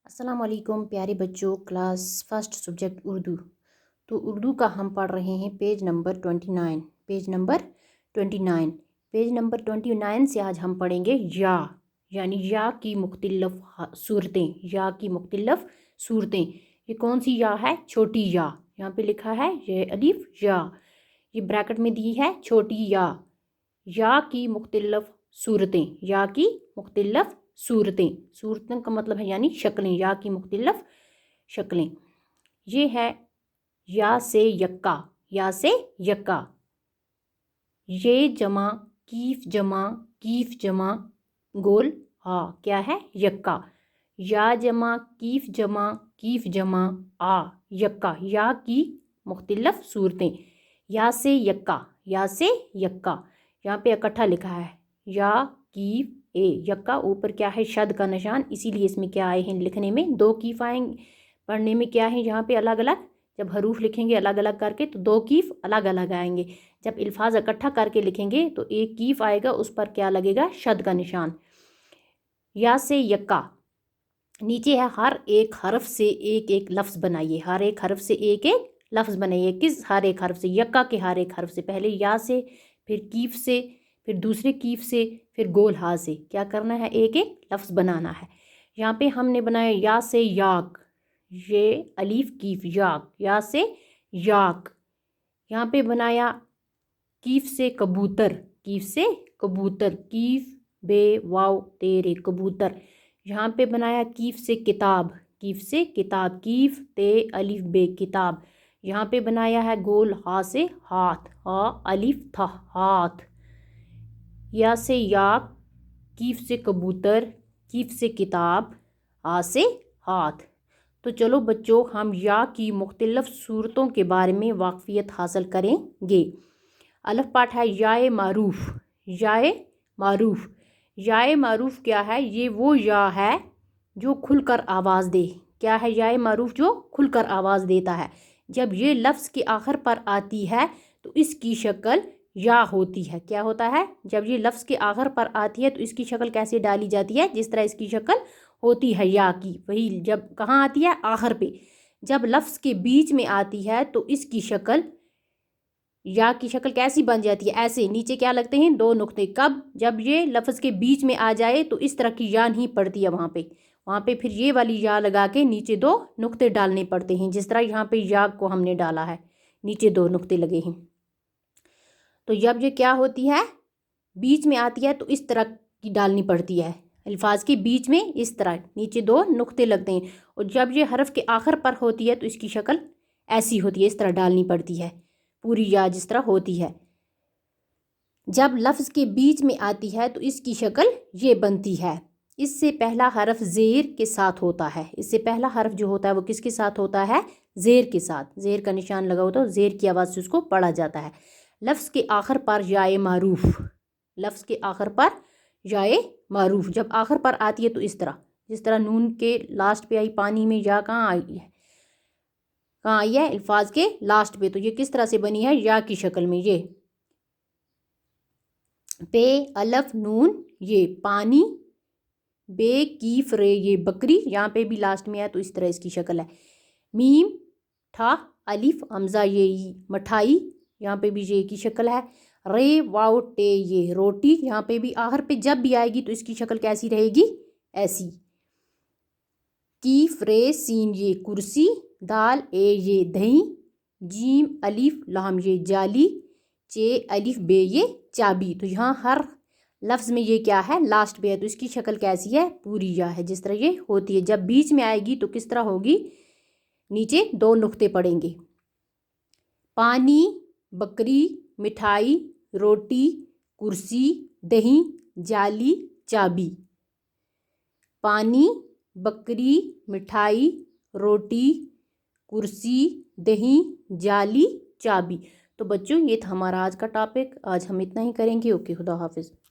السلام علیکم پیارے بچوں، کلاس فرسٹ سبجیکٹ اردو۔ تو اردو کا ہم پڑھ رہے ہیں پیج نمبر 29۔ پیج نمبر 29 سے آج ہم پڑھیں گے یا، یعنی یا کی مختلف صورتیں۔ یا کی مختلف صورتیں، یہ کون سی یا ہے؟ چھوٹی یا۔ یہاں پہ لکھا ہے یہ الف یا، یہ بریکٹ میں دی ہے چھوٹی یا۔ یا کی مختلف صورتیں، یا کی مختلف صورتیں۔ صورتیں کا مطلب ہے یعنی شکلیں، یا کی مختلف شکلیں۔ یہ ہے یا سے یکا، یا سے یکا۔ یہ جمع کیف جمع گول آ، کیا ہے؟ یکا۔ یا جمع کیف جمع آ، یکا۔ یا کی مختلف صورتیں۔ یا سے یکا، یا سے یکا۔ یہاں پہ اکٹھا لکھا ہے یا کیف اے، یکا اوپر کیا ہے؟ شد کا نشان، اسی لیے اس میں کیا آئے ہیں لکھنے میں؟ دو کیف آئیں گے۔ پڑھنے میں کیا ہے یہاں پہ الگ الگ، جب حروف لکھیں گے الگ الگ کر کے تو دو کیف الگ الگ آئیں گے۔ جب الفاظ اکٹھا کر کے لکھیں گے تو ایک کیف آئے گا، اس پر کیا لگے گا؟ شد کا نشان۔ یا سے یکا، نیچے ہے ہر ایک حرف سے ایک ایک لفظ بنائیے۔ ہر ایک حرف سے ایک ایک لفظ بنائیے۔ کس ہر ایک حرف سے؟ یکا کے ہر ایک حرف سے۔ پہلے یا سے، پھر کیف سے، پھر دوسرے کیف سے، پھر گول ہا سے۔ کیا کرنا ہے؟ ایک ایک لفظ بنانا ہے۔ یہاں پہ ہم نے بنایا یا سے یاک، یہ الف کیف یاک، یا سے یاک۔ یہاں پہ بنایا کیف سے کبوتر، کیف بے واو تیرے کبوتر۔ یہاں پہ بنایا کیف سے کتاب، کیف تے الف بے کتاب۔ یہاں پہ بنایا ہے گول ہا سے ہاتھ، ہا الف تھا ہاتھ۔ یا سے یاک، کیف سے کبوتر، کیف سے کتاب، آ سے ہاتھ۔ تو چلو بچوں، ہم یا کی مختلف صورتوں کے بارے میں واقفیت حاصل کریں گے۔ الف پاٹ ہے یائے معروف، یائے معروف کیا ہے؟ یہ وہ یا ہے جو کھل کر آواز دے۔ کیا ہے یائے معروف؟ جو کھل کر آواز دیتا ہے۔ جب یہ لفظ کے آخر پر آتی ہے تو اس کی شکل یا ہوتی ہے۔ کیا ہوتا ہے؟ جب یہ لفظ کے آخر پر آتی ہے تو اس کی شکل کیسے ڈالی جاتی ہے؟ جس طرح اس کی شکل ہوتی ہے یا کی، وہی جب کہاں آتی ہے؟ آخر پہ۔ جب لفظ کے بیچ میں آتی ہے تو اس کی شکل، یا کی شکل کیسی بن جاتی ہے؟ ایسے، نیچے کیا لگتے ہیں؟ دو نقطے۔ کب؟ جب یہ لفظ کے بیچ میں آ جائے تو اس طرح کی یا نہیں پڑتی ہے وہاں پہ پھر یہ والی یا لگا کے نیچے دو نقطے ڈالنے پڑتے ہیں، جس طرح یہاں پہ یا کو ہم نے ڈالا ہے، نیچے دو نقطے لگے ہیں۔ تو جب یہ کیا ہوتی ہے؟ بیچ میں آتی ہے تو اس طرح کی ڈالنی پڑتی ہے، الفاظ کے بیچ میں اس طرح نیچے دو نقطے لگتے ہیں۔ اور جب یہ حرف کے آخر پر ہوتی ہے تو اس کی شکل ایسی ہوتی ہے، اس طرح ڈالنی پڑتی ہے، پوری یا جس طرح ہوتی ہے۔ جب لفظ کے بیچ میں آتی ہے تو اس کی شکل یہ بنتی ہے۔ اس سے پہلا حرف زیر کے ساتھ ہوتا ہے۔ اس سے پہلا حرف جو ہوتا ہے وہ کس کے ساتھ ہوتا ہے؟ زیر کے ساتھ۔ زیر کا نشان لگا ہوتا ہے، زیر کی آواز سے اس کو پڑھا جاتا ہے۔ لفظ کے آخر پر یائے معروف، لفظ کے آخر پر یائے معروف جب آخر پر آتی ہے تو اس طرح، جس طرح نون کے لاسٹ پہ آئی، پانی میں یا کہاں آئی ہے؟ کہاں آئی ہے؟ الفاظ کے لاسٹ پہ۔ تو یہ کس طرح سے بنی ہے؟ یا کی شکل میں۔ یہ پے الف نون یہ پانی، بے کیف رے یہ بکری، یہاں پہ بھی لاسٹ میں ہے تو اس طرح اس کی شکل ہے۔ میم ٹھا الف حمزہ یہ مٹھائی، یہاں پہ بھی یہ کی شکل ہے۔ رے واؤ ٹے یہ روٹی، یہاں پہ بھی آخر پہ جب بھی آئے گی تو اس کی شکل کیسی رہے گی؟ ایسی۔ کیف رے سین یہ کرسی، دال اے یہ دہی، جیم الف لام یہ جالی، چے الف بے یہ چابی۔ تو یہاں ہر لفظ میں یہ کیا ہے؟ لاسٹ پہ ہے تو اس کی شکل کیسی ہے؟ پوری یا ہے، جس طرح یہ ہوتی ہے۔ جب بیچ میں آئے گی تو کس طرح ہوگی؟ نیچے دو نقطے پڑیں گے۔ پانی، بکری، مٹھائی، روٹی، کرسی، دہی، جالی، چابی۔ پانی، بکری، مٹھائی، روٹی، کرسی، دہی، جالی، چابی۔ تو بچوں، یہ تھا ہمارا آج کا ٹاپک۔ آج ہم اتنا ہی کریں گے۔ اوکے، خدا حافظ۔